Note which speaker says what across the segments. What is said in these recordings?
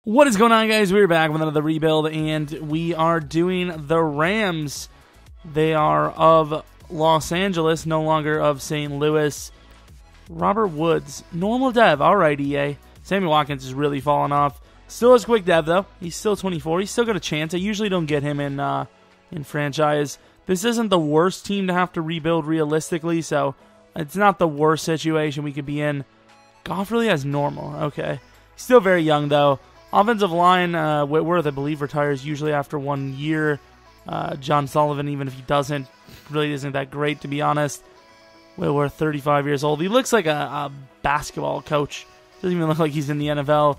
Speaker 1: What is going on, guys? We're back with another rebuild, and we are doing the Rams. They are of Los Angeles, no longer of St. Louis. Robert Woods, normal dev. All right, EA. Sammy Watkins is really falling off. Still has quick dev, though. He's still 24. He's still got a chance. I usually don't get him in franchise. This isn't the worst team to have to rebuild realistically, so it's not the worst situation we could be in. Goff really has normal. Okay. Still very young, though. Offensive line, Whitworth, I believe, retires usually after 1 year. John Sullivan, even if he doesn't, really isn't that great, to be honest. Whitworth, 35 years old. He looks like a basketball coach. Doesn't even look like he's in the NFL.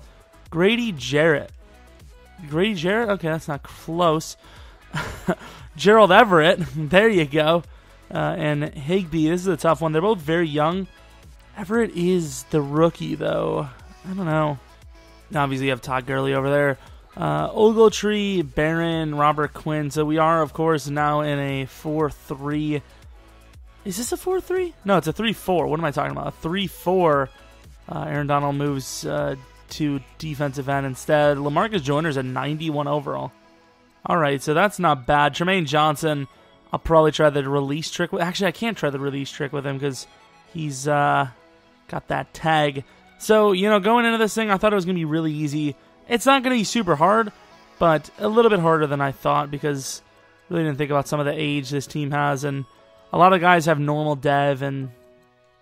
Speaker 1: Grady Jarrett. Grady Jarrett? Okay, that's not close. Gerald Everett. There you go. And Higbee. This is a tough one. They're both very young. Everett is the rookie, though. I don't know. Obviously, you have Todd Gurley over there. Ogletree, Barron, Robert Quinn. So we are, of course, now in a 4-3. Is this a 4-3? No, it's a 3-4. What am I talking about? A 3-4. Aaron Donald moves to defensive end instead. LaMarcus Joyner's a 91 overall. All right, so that's not bad. Tremaine Johnson, I'll probably try the release trick with. Actually, I can't try the release trick with him because he's got that tag. So, going into this thing, I thought it was going to be really easy. It's not going to be super hard, but a little bit harder than I thought because I really didn't think about some of the age this team has. And a lot of guys have normal dev, and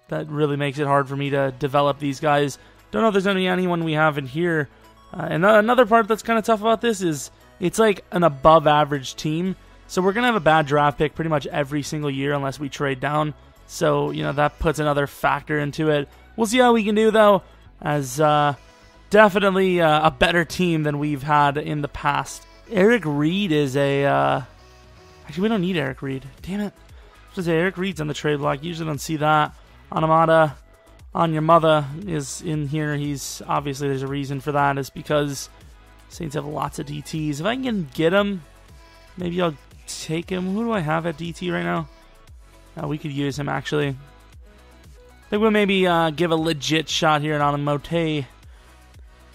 Speaker 1: that really makes it hard for me to develop these guys. Don't know if there's anyone we have in here. And another part that's kind of tough about this is it's like an above-average team. So we're going to have a bad draft pick pretty much every single year unless we trade down. So, that puts another factor into it. We'll see how we can do, though, as definitely a better team than we've had in the past. Eric Reed is a... Actually, we don't need Eric Reed. Damn it. I was going to say, Eric Reed's on the trade block. Usually don't see that. Anamata on your mother is in here. He's obviously, there's a reason for that. It's because Saints have lots of DTs. If I can get him, maybe I'll take him. Who do I have at DT right now? We could use him, actually. I think we'll maybe give a legit shot here on Mote.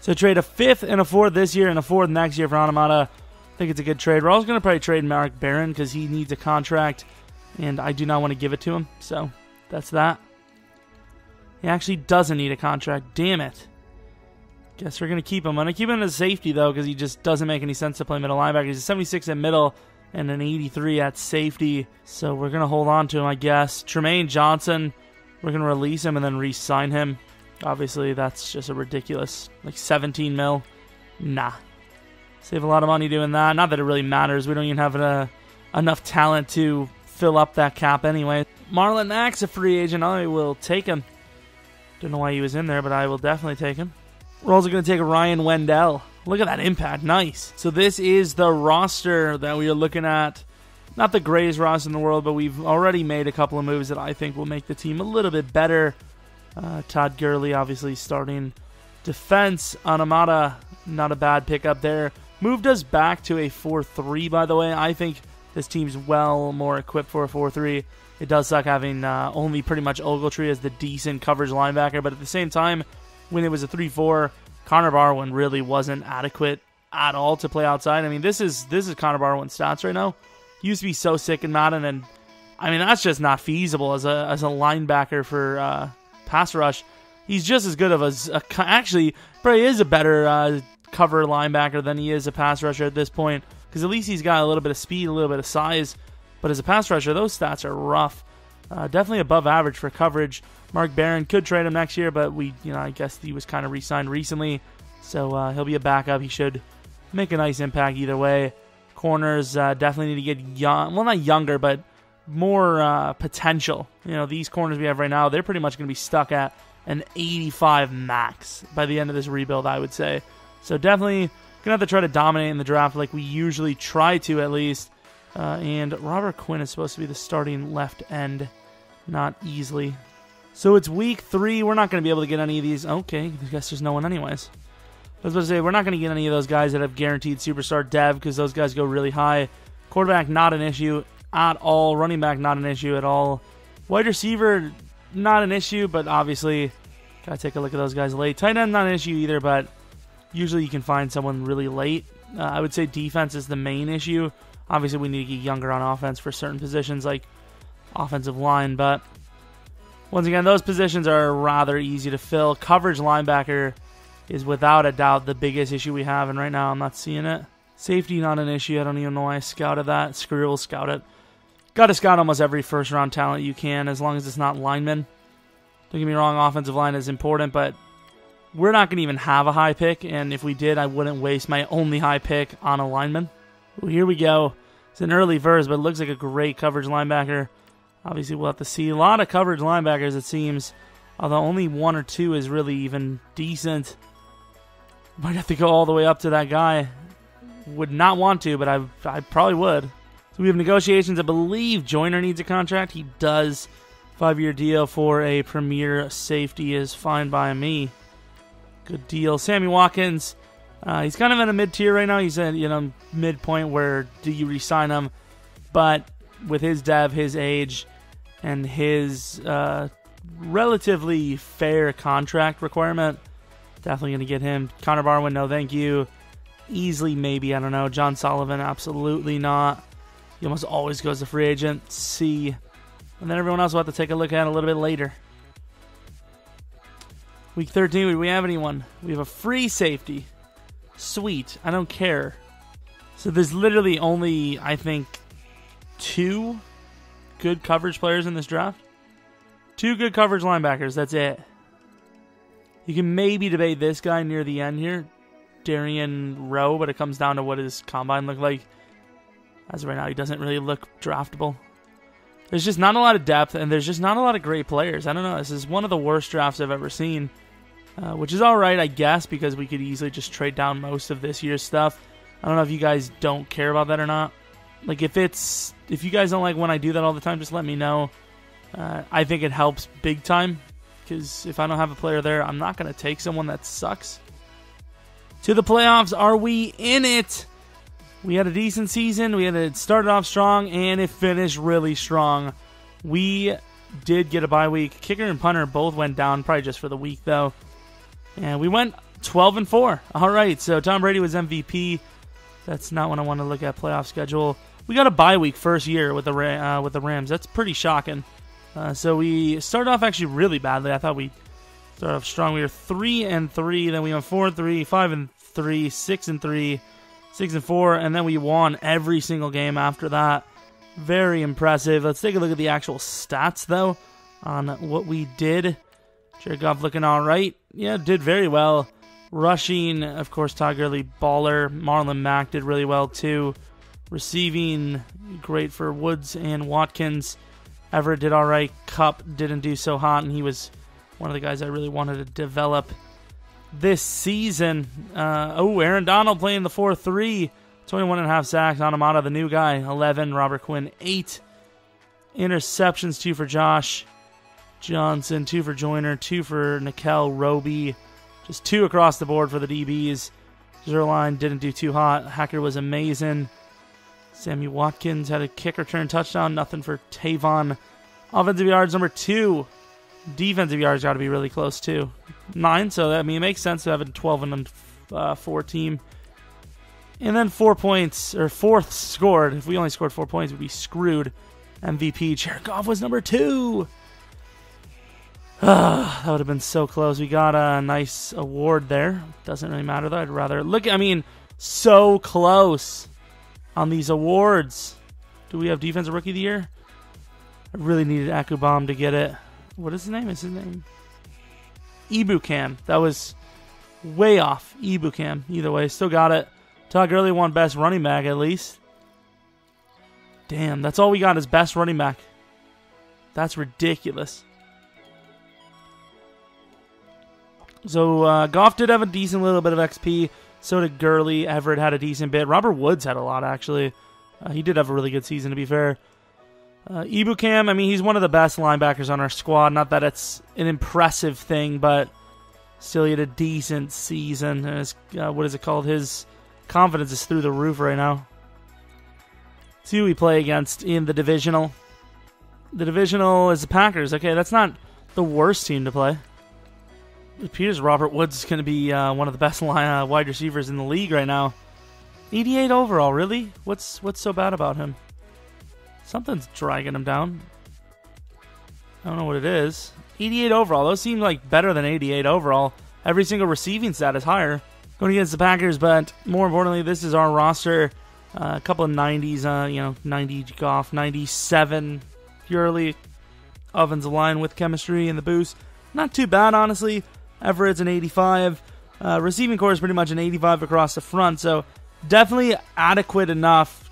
Speaker 1: So trade a 5th and a 4th this year and a 4th next year for Anamata. I think it's a good trade. We're also going to probably trade Mark Barron because he needs a contract, and I do not want to give it to him. So that's that. He actually doesn't need a contract. Damn it. Guess we're going to keep him. I'm going to keep him as safety, though, because he just doesn't make any sense to play middle linebacker. He's a 76 at middle and an 83 at safety. So we're going to hold on to him, I guess. Tremaine Johnson, we're going to release him and then re-sign him. Obviously, that's just a ridiculous, 17 mil. Nah. Save a lot of money doing that. Not that it really matters. We don't even have enough talent to fill up that cap anyway. Marlon Mack's a free agent. I will take him. Don't know why he was in there, but I will definitely take him. We're also going to take Ryan Wendell. Look at that impact. Nice. So this is the roster that we are looking at. Not the greatest roster in the world, but we've already made a couple of moves that I think will make the team a little bit better. Todd Gurley, obviously, starting defense. Anamata, not a bad pickup there. Moved us back to a 4-3, by the way. I think this team's well more equipped for a 4-3. It does suck having only pretty much Ogletree as the decent coverage linebacker, but at the same time, when it was a 3-4, Connor Barwin really wasn't adequate at all to play outside. I mean, this is Connor Barwin's stats right now. He used to be so sick in Madden, and I mean, that's just not feasible as a linebacker for pass rush. He's just as good of actually, probably is a better cover linebacker than he is a pass rusher at this point, because at least he's got a little bit of speed, a little bit of size, but as a pass rusher, those stats are rough. Definitely above average for coverage. Mark Barron could trade him next year, but I guess he was kind of re-signed recently, so he'll be a backup. He should make a nice impact either way. Corners definitely need to get young. Well, not younger, but more potential. These corners we have right now, they're pretty much going to be stuck at an 85 max by the end of this rebuild, I would say. So definitely going to have to try to dominate in the draft like we usually try to, at least. And Robert Quinn is supposed to be the starting left end. Not easily. So it's week 3. We're not going to be able to get any of these. Okay, I guess there's no one anyways. I was about to say, we're not going to get any of those guys that have guaranteed superstar dev because those guys go really high. Quarterback, not an issue at all. Running back, not an issue at all. Wide receiver, not an issue, but obviously, got to take a look at those guys late. Tight end, not an issue either, but Usually you can find someone really late. I would say defense is the main issue. Obviously, we need to get younger on offense for certain positions like offensive line, but once again, those positions are rather easy to fill. Coverage linebacker is without a doubt the biggest issue we have, and right now I'm not seeing it. Safety, not an issue. I don't even know why I scouted that. Screw it, we'll scout it. Got to scout almost every first-round talent you can, as long as it's not linemen. Don't get me wrong, offensive line is important, but we're not going to even have a high pick, and if we did, I wouldn't waste my only high pick on a lineman. Well, here we go. It's an early verse, but it looks like a great coverage linebacker. Obviously, we'll have to see. A lot of coverage linebackers, it seems, although only one or two is really even decent. Might have to go all the way up to that guy. Would not want to, but I probably would. So we have negotiations. I believe Joyner needs a contract. He does. 5-year deal for a premier safety is fine by me. Good deal. Sammy Watkins, he's kind of in a mid-tier right now. He's at midpoint where do you re-sign him? But with his dev, his age, and his relatively fair contract requirement, definitely going to get him. Connor Barwin, no thank you. Easily maybe, I don't know. John Sullivan, absolutely not. He almost always goes to free agent. C. And then everyone else will have to take a look at a little bit later. Week 13, do we have anyone? We have a free safety. Sweet. I don't care. So there's literally only, I think, 2 good coverage players in this draft. 2 good coverage linebackers. That's it. You can maybe debate this guy near the end here. Darian Rowe, but it comes down to what his combine looked like. As of right now, he doesn't really look draftable. There's just not a lot of depth, and there's just not a lot of great players. I don't know. This is one of the worst drafts I've ever seen, which is all right, I guess, because we could easily just trade down most of this year's stuff. I don't know if you guys don't care about that or not. Like, if you guys don't like when I do that all the time, just let me know. I think it helps big time, because if I don't have a player there, I'm not going to take someone that sucks. To the playoffs, are we in it? We had a decent season. It started off strong, and it finished really strong. We did get a bye week. Kicker and punter both went down, probably just for the week, though. And we went 12-4. All right, so Tom Brady was MVP. That's not what I want to look at playoff schedule. We got a bye week first year with the Rams. That's pretty shocking. So we started off actually really badly. I thought we started off strong. We were 3-3, then we went 4-3, 5-3, 6-3. 6-4, and then we won every single game after that. Very impressive. Let's take a look at the actual stats, though, on what we did. Jared Goff looking all right. Yeah, did very well. Rushing, of course, Todd Gurley, baller. Marlon Mack did really well, too. Receiving, great for Woods and Watkins. Everett did all right. Kupp didn't do so hot, and he was one of the guys I really wanted to develop this season. Aaron Donald playing the 4-3. 21.5 sacks. Anamata, the new guy. 11. Robert Quinn, 8. Interceptions, 2 for Josh Johnson, 2 for Joyner, 2 for Nickel Roby. Just 2 across the board for the DBs. Zerline didn't do too hot. Hacker was amazing. Sammy Watkins had a kick return touchdown. Nothing for Tavon. Offensive yards, number 2. Defensive yards got to be really close, too. 9, so it makes sense to have a 12-4 team. And then 4 points, or 4th scored. If we only scored 4 points, we'd be screwed. MVP, Jared Goff was number 2. That would have been so close. We got a nice award there. Doesn't really matter, though. I'd rather look. So close on these awards. Do we have Defensive Rookie of the Year? I really needed Akubam to get it. What is his name? Is his name Ibukam? That was way off. Ibukam. Either way, still got it. Todd Gurley won best running back at least. Damn, that's all we got is best running back. That's ridiculous. So Goff did have a decent little bit of XP. So did Gurley. Everett had a decent bit. Robert Woods had a lot, actually. He did have a really good season, to be fair. Ibukam, he's one of the best linebackers on our squad. Not that it's an impressive thing, but still he had a decent season. And his, what is it called? His confidence is through the roof right now. See who we play against in the divisional. The divisional is the Packers. Okay, that's not the worst team to play. It appears Robert Woods is going to be one of the best wide receivers in the league right now. 88 overall, really? What's so bad about him? Something's dragging him down. I don't know what it is. 88 overall. Those seem like better than 88 overall. Every single receiving stat is higher. Going against the Packers, but more importantly, this is our roster. A couple of 90s, 90 Goff, 97 purely. Offensive line with chemistry and the boost. Not too bad, honestly. Everett's an 85. Receiving core is pretty much an 85 across the front, so definitely adequate enough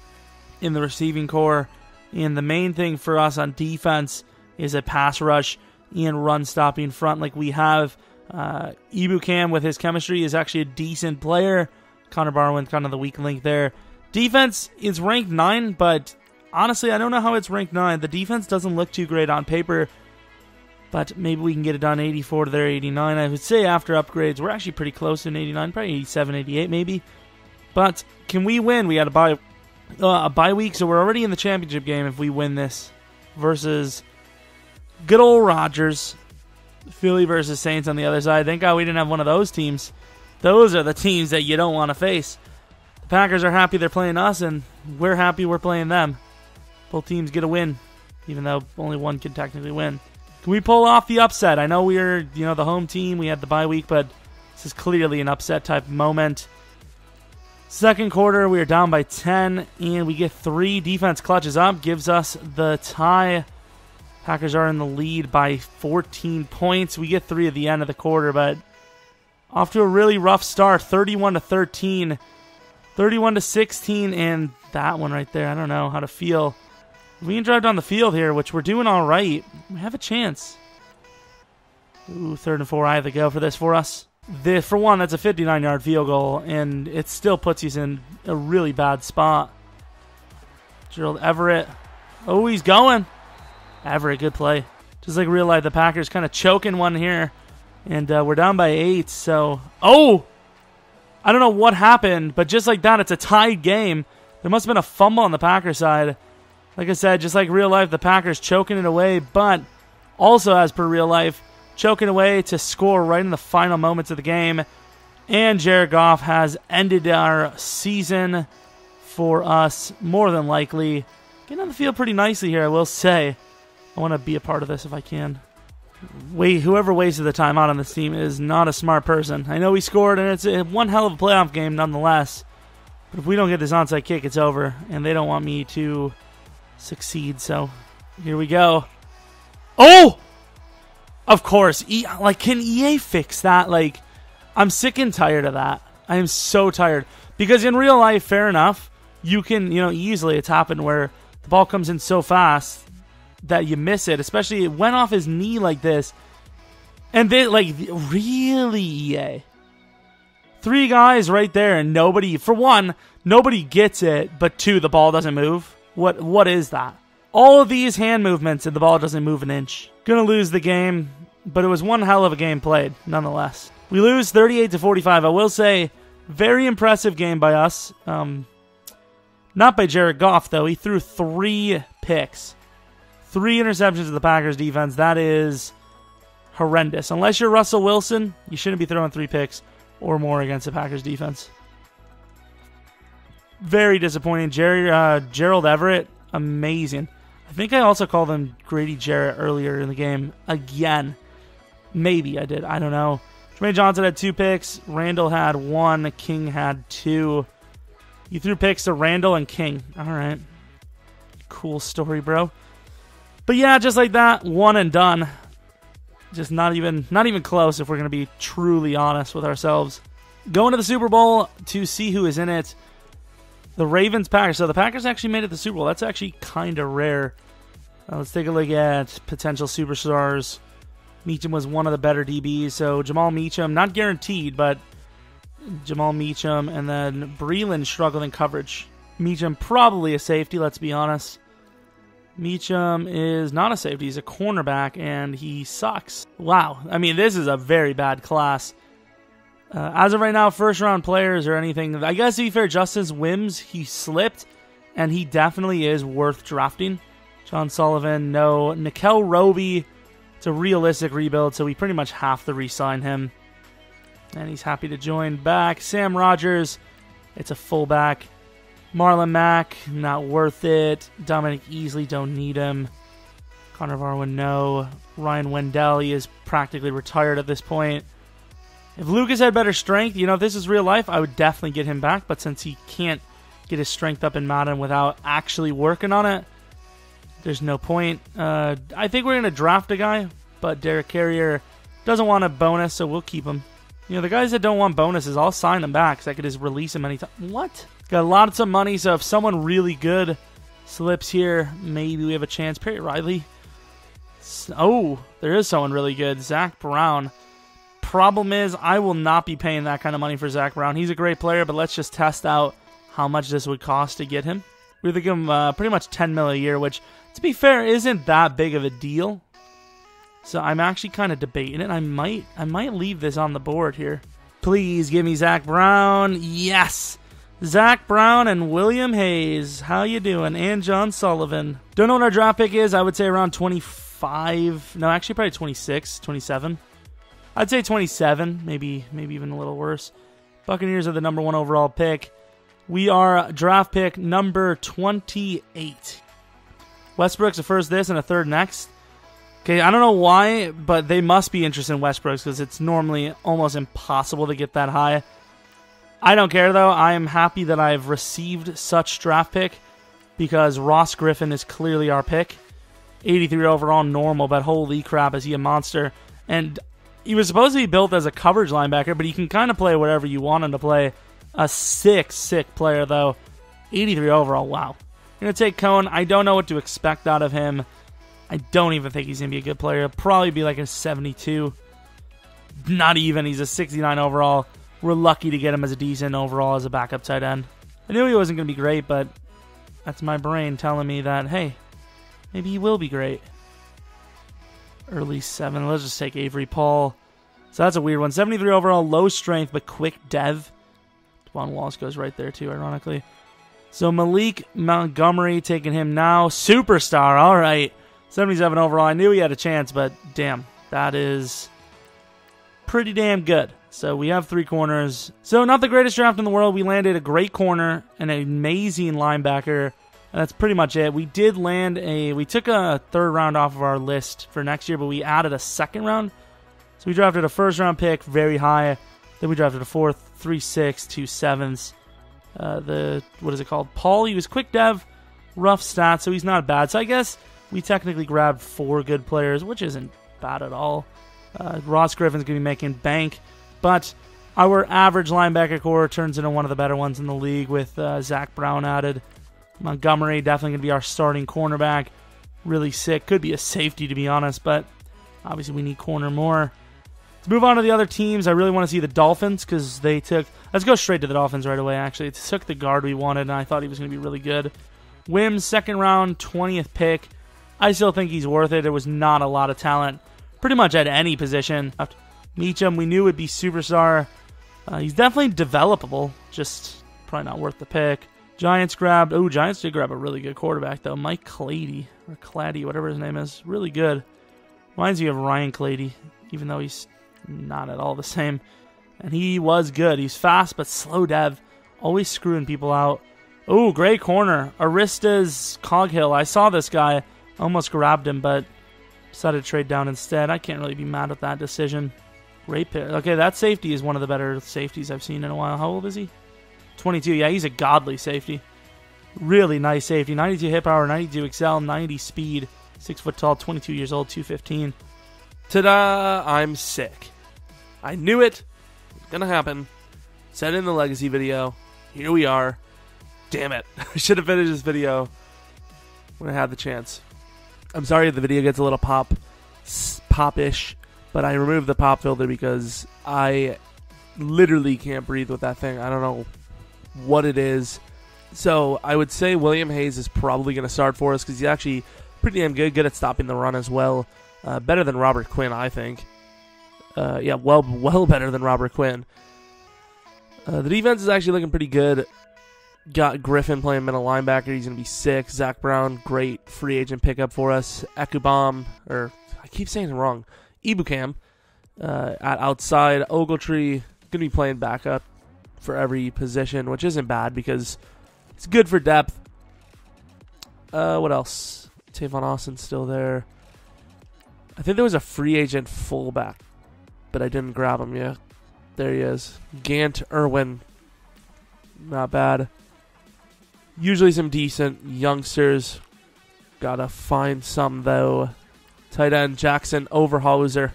Speaker 1: in the receiving core. And the main thing for us on defense is a pass rush and run stopping front like we have. Ibukam with his chemistry is actually a decent player. Connor Barwin kind of the weak link there. Defense is ranked 9, but honestly I don't know how it's ranked 9. The defense doesn't look too great on paper, but maybe we can get it done 84 to their 89. I would say after upgrades we're actually pretty close to an 89, probably 87, 88 maybe. But can we win? We had a bye week, so we're already in the championship game if we win this versus good old Rodgers. Philly versus Saints on the other side. Thank God we didn't have one of those teams. Those are the teams that you don't want to face. The Packers are happy they're playing us, and we're happy we're playing them. Both teams get a win, even though only one can technically win. Can we pull off the upset? I know we're the home team. We had the bye week, but this is clearly an upset type moment. Second quarter, we are down by 10, and we get 3. Defense clutches up, gives us the tie. Packers are in the lead by 14 points. We get 3 at the end of the quarter, but off to a really rough start. 31 to 13, 31 to 16, and that one right there, I don't know how to feel. If we can drive down the field here, which we're doing all right, we have a chance. Ooh, 3rd and 4. I have to go for this for us. For one, that's a 59-yard field goal, and it still puts us in a really bad spot. Gerald Everett. Oh, he's going. Everett, good play. Just like real life, the Packers kind of choking one here, and we're down by 8. So, I don't know what happened, but just like that, it's a tied game. There must have been a fumble on the Packers side. Like I said, just like real life, the Packers choking it away, but also as per real life, choking away to score right in the final moments of the game. And Jared Goff has ended our season for us, more than likely. Getting on the field pretty nicely here, I will say. I want to be a part of this if I can. Whoever wasted the time out on this team is not a smart person. I know we scored, and it's one hell of a playoff game nonetheless. But if we don't get this onside kick, it's over. And they don't want me to succeed, so here we go. Oh! Of course. Can EA fix that? I'm sick and tired of that. I am so tired. Because in real life, fair enough, you can, easily, it's happened where the ball comes in so fast that you miss it. Especially, it went off his knee like this. And they, really, EA? 3 guys right there, and nobody, for one, nobody gets it, but 2, the ball doesn't move. What is that? All of these hand movements and the ball doesn't move an inch. Gonna lose the game, but it was one hell of a game played, nonetheless. We lose 38 to 45. I will say, very impressive game by us. Not by Jared Goff, though. He threw 3 picks. 3 interceptions to the Packers defense. That is horrendous. Unless you're Russell Wilson, you shouldn't be throwing 3 picks or more against the Packers defense. Very disappointing. Gerald Everett, amazing. I think I also called him Grady Jarrett earlier in the game. Again. Maybe I did. I don't know. Jermaine Johnson had 2 picks. Randall had 1. King had 2. You threw picks to Randall and King. All right. Cool story, bro. But yeah, just like that, 1 and done. Just not even close if we're going to be truly honest with ourselves. Going to the Super Bowl to see who is in it. The Ravens, Packers. So the Packers actually made it to the Super Bowl. That's actually kind of rare. Let's take a look at potential superstars. Meacham was one of the better DBs. So Jamal Meacham, not guaranteed, but Jamal Meacham. And then Breeland struggled in coverage. Meacham probably a safety, let's be honest. Meacham is not a safety. He's a cornerback, and he sucks. Wow. I mean, this is a very bad class. As of right now, first-round players or anything, I guess to be fair, Justice Wims, he slipped, and he definitely is worth drafting. John Sullivan, no. Nickel Roby, it's a realistic rebuild, so we pretty much have to re-sign him. And he's happy to join back. Sam Rogers, it's a fullback. Marlon Mack, not worth it. Dominic Easley, don't need him. Connor Varwin, no. Ryan Wendell, he is practically retired at this point. If Lucas had better strength, you know, if this is real life, I would definitely get him back. But since he can't get his strength up in Madden without actually working on it, there's no point. I think we're going to draft a guy, but Derek Carrier doesn't want a bonus, so we'll keep him. You know, the guys that don't want bonuses, I'll sign them back, because I could just release them anytime. What? Got lots of money, so if someone really good slips here, maybe we have a chance. Perry Riley. Oh, there is someone really good. Zach Brown. Problem is, I will not be paying that kind of money for Zach Brown. He's a great player, but let's just test out how much this would cost to get him. We're going to give him pretty much $10 million a year, which, to be fair, isn't that big of a deal. So I'm actually kind of debating it. I might leave this on the board here. Please give me Zach Brown. Yes! Zach Brown and William Hayes. How you doing? And John Sullivan. Don't know what our draft pick is. I would say around 25. No, actually probably 26, 27. I'd say 27. Maybe even a little worse. Buccaneers are the number 1 overall pick. We are draft pick number 28. Westbrook's a first this and a third next. Okay, I don't know why, but they must be interested in Westbrook's because it's normally almost impossible to get that high. I don't care, though. I am happy that I've received such draft pick because Ross Griffin is clearly our pick. 83 overall, normal, but holy crap, is he a monster. And he was supposed to be built as a coverage linebacker, but he can kind of play whatever you want him to play. A sick player, though. 83 overall, wow. I'm going to take Cohen. I don't know what to expect out of him. I don't even think he's going to be a good player. He'll probably be like a 72. Not even. He's a 69 overall. We're lucky to get him as a decent overall as a backup tight end. I knew he wasn't going to be great, but that's my brain telling me that, hey, maybe he will be great. Early 7. Let's just take Avery Paul. So that's a weird one. 73 overall, low strength, but quick dev. Devon Wallace goes right there too, ironically. So Malik Montgomery, taking him now. Superstar, all right. 77 overall. I knew he had a chance, but damn, that is pretty damn good. So we have 3 corners. So not the greatest draft in the world. We landed a great corner and an amazing linebacker. And that's pretty much it. We did land we took a 3rd round off of our list for next year, but we added a 2nd round. So we drafted a 1st round pick very high. Then we drafted a 4th, 3 6, 2 7s. What is it called? Paul, he was quick dev, rough stats, so he's not bad. So I guess we technically grabbed 4 good players, which isn't bad at all. Ross Griffin's going to be making bank, but our average linebacker core turns into one of the better ones in the league with Zach Brown added. Montgomery definitely going to be our starting cornerback. Really sick. Could be a safety, to be honest, but obviously we need corner more. Let's move on to the other teams. I really want to see the Dolphins because they took... Let's go straight to the Dolphins right away, actually. It took the guard we wanted, and I thought he was going to be really good. Wims, 2nd round, 20th pick. I still think he's worth it. There was not a lot of talent pretty much at any position. Meacham, we knew would be superstar. He's definitely developable, just probably not worth the pick. Giants did grab a really good quarterback, though. Mike Clady, or Clady, whatever his name is. Really good. Reminds me of Ryan Clady, even though he's not at all the same. And he was good. He's fast, but slow dev. Always screwing people out. Oh, great corner. Aristas Coghill. I saw this guy. Almost grabbed him, but decided to trade down instead. I can't really be mad at that decision. Great pick. Okay, that safety is one of the better safeties I've seen in a while. How old is he? 22. Yeah, he's a godly safety. Really nice safety. 92 hit power, 92 excel, 90 speed. 6 foot tall, 22 years old, 215.
Speaker 2: Ta-da! I'm sick. I knew it. It was going to happen. Said it in the legacy video. Here we are. Damn it. I should have finished this video when I had the chance. I'm sorry if the video gets a little pop-ish, but I removed the pop filter because I literally can't breathe with that thing. I don't know what it is. So I would say William Hayes is probably going to start for us because he's actually pretty damn good at stopping the run as well. Better than Robert Quinn, I think. Yeah, well better than Robert Quinn. The defense is actually looking pretty good. Got Griffin playing middle linebacker. He's going to be sick. Zach Brown, great free agent pickup for us. Ekubam, or I keep saying it wrong. Ibukam at outside. Ogletree, to be playing backup for every position, which isn't bad because it's good for depth. What else? Tavon Austin's still there. I think there was a free agent fullback, but I didn't grab him yet. There he is. Gant Irwin. Not bad. Usually some decent youngsters. Gotta find some, though. Tight end Jackson Overhauser.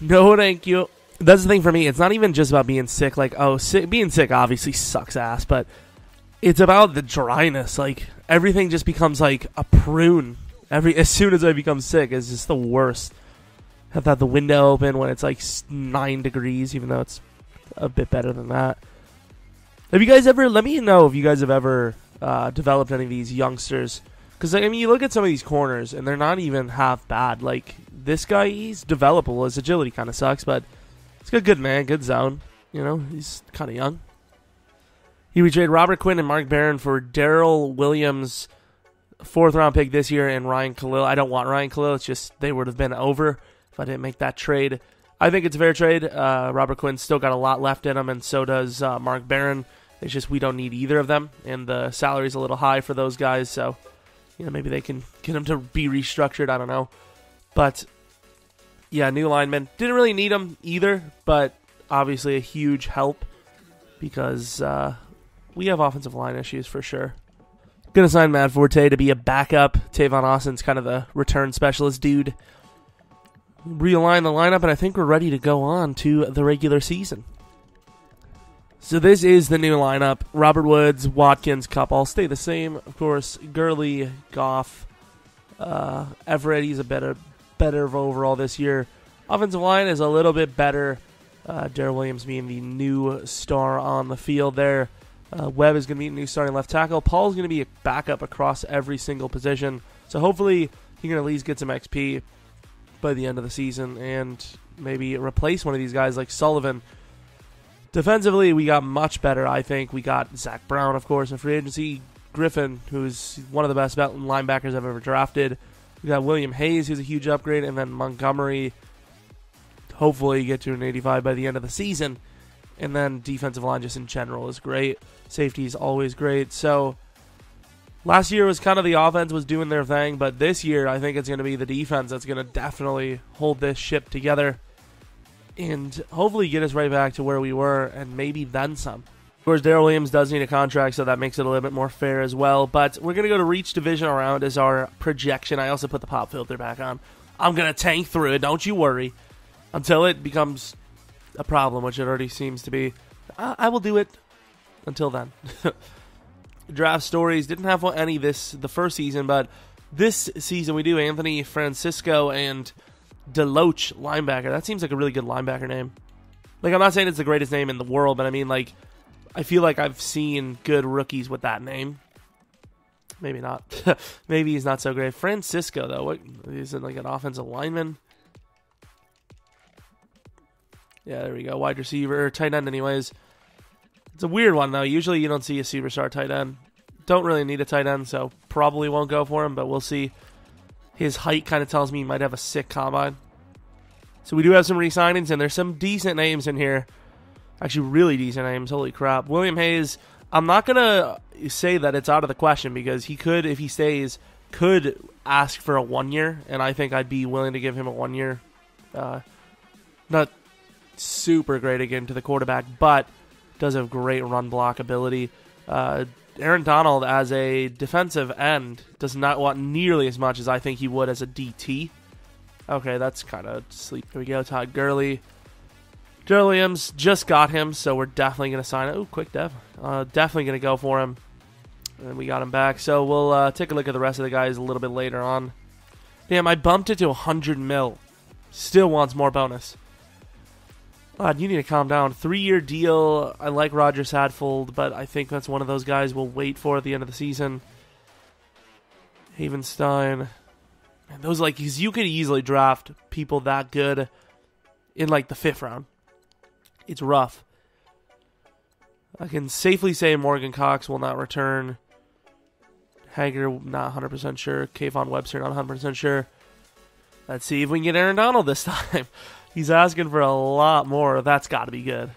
Speaker 2: No, thank you. That's the thing for me. It's not even just about being sick. Like, being sick obviously sucks ass, but it's about the dryness. Like, everything just becomes like a prune. As soon as I become sick, it's just the worst. Have to have the window open when it's like 9 degrees, even though it's a bit better than that. Have you guys ever, let me know if you guys have ever developed any of these youngsters. Because, I mean, you look at some of these corners, and they're not even half bad. Like, this guy, he's developable. His agility kind of sucks, but he's got good man, good zone. You know, he's kind of young. We trade Robert Quinn and Mark Barron for Darrell Williams, 4th-round pick this year, and Ryan Khalil. I don't want Ryan Khalil. It's just they would have been over if I didn't make that trade. I think it's a fair trade. Robert Quinn's still got a lot left in him, and so does Mark Barron. It's just we don't need either of them, and the salary's a little high for those guys, so you know, maybe they can get them to be restructured. I don't know. But, yeah, new lineman. Didn't really need them either, but obviously a huge help because we have offensive line issues for sure. Going to sign Matt Forte to be a backup. Tavon Austin's kind of the return specialist dude. Realign the lineup, and I think we're ready to go on to the regular season. So this is the new lineup. Robert Woods, Watkins, Kupp all stay the same. Of course, Gurley, Goff, Everett, he's a better overall this year. Offensive line is a little bit better. Darrell Williams being the new star on the field there. Webb is going to be a new starting left tackle. Paul's going to be a backup across every single position. So hopefully he can at least get some XP by the end of the season and maybe replace one of these guys like Sullivan. Defensively, we got much better, I think. We got Zach Brown, of course, in free agency. Griffin, who's one of the best linebackers I've ever drafted. We got William Hayes, who's a huge upgrade. And then Montgomery, hopefully get to an 85 by the end of the season. And then defensive line just in general is great. Safety is always great. So last year was kind of the offense was doing their thing, but this year I think it's going to be the defense that's going to definitely hold this ship together and hopefully get us right back to where we were and maybe then some. Of course, Darrell Williams does need a contract, so that makes it a little bit more fair as well. But we're going to go to each divisional round as our projection. I also put the pop filter back on. I'm going to tank through it, don't you worry, until it becomes a problem, which it already seems to be. I will do it until then. Draft stories. Didn't have any the first season, but this season we do. Anthony Francisco and Deloach, linebacker. That seems like a really good linebacker name. Like, I'm not saying it's the greatest name in the world, but I mean, like, I feel like I've seen good rookies with that name. Maybe not. Maybe he's not so great. Francisco, though. What, is it like an offensive lineman? Yeah, there we go. Wide receiver, tight end anyways. It's a weird one, though. Usually you don't see a superstar tight end. Don't really need a tight end, so probably won't go for him, but we'll see. His height kind of tells me he might have a sick combine. So we do have some re-signings, and there's some decent names in here. Actually, really decent names. Holy crap. William Hayes, I'm not going to say that it's out of the question because he could, if he stays, could ask for a 1 year, and I think I'd be willing to give him a 1 year. Not super great again to the quarterback, but does have great run block ability. Aaron Donald as a defensive end does not want nearly as much as I think he would as a DT. Okay, that's kind of sleep. Here we go. Todd Gurley. Darrell Williams, just got him, so we're definitely going to sign it. Oh, quick dev. Definitely going to go for him. And we got him back. So we'll take a look at the rest of the guys a little bit later on. Damn, I bumped it to 100 mil. Still wants more bonus. You need to calm down. 3-year deal. I like Roger Sadfold, but I think that's one of those guys we'll wait for at the end of the season. Havenstein. And those, like, because you could easily draft people that good in, like, the 5th round. It's rough. I can safely say Morgan Cox will not return. Hager, not 100% sure. Kayvon Webster, not 100% sure. Let's see if we can get Aaron Donald this time. He's asking for a lot more. That's got to be good.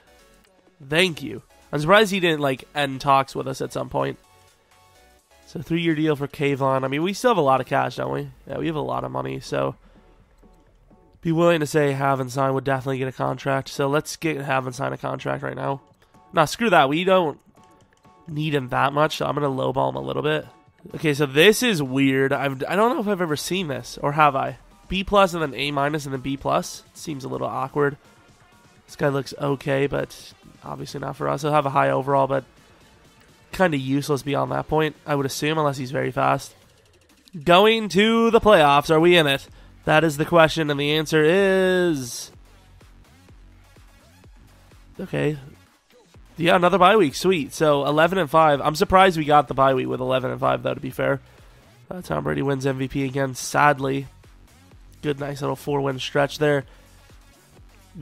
Speaker 2: Thank you. I'm surprised he didn't, like, end talks with us at some point. So 3-year deal for Kayvon. I mean, we still have a lot of cash, don't we? Yeah, we have a lot of money, so be willing to say Havenstein would definitely get a contract. So let's get Havenstein a contract right now. Nah, screw that. We don't need him that much, so I'm going to lowball him a little bit. Okay, so this is weird. I don't know if I've ever seen this, or have I? B plus and then A minus and then B plus. Seems a little awkward. This guy looks okay, but obviously not for us. He'll have a high overall, but kind of useless beyond that point, I would assume, unless he's very fast. Going to the playoffs. Are we in it? That is the question, and the answer is... Okay. Yeah, another bye week. Sweet. So 11-5. I'm surprised we got the bye week with 11-5, though, to be fair. Tom Brady wins MVP again, sadly. Good, nice little 4-win stretch there.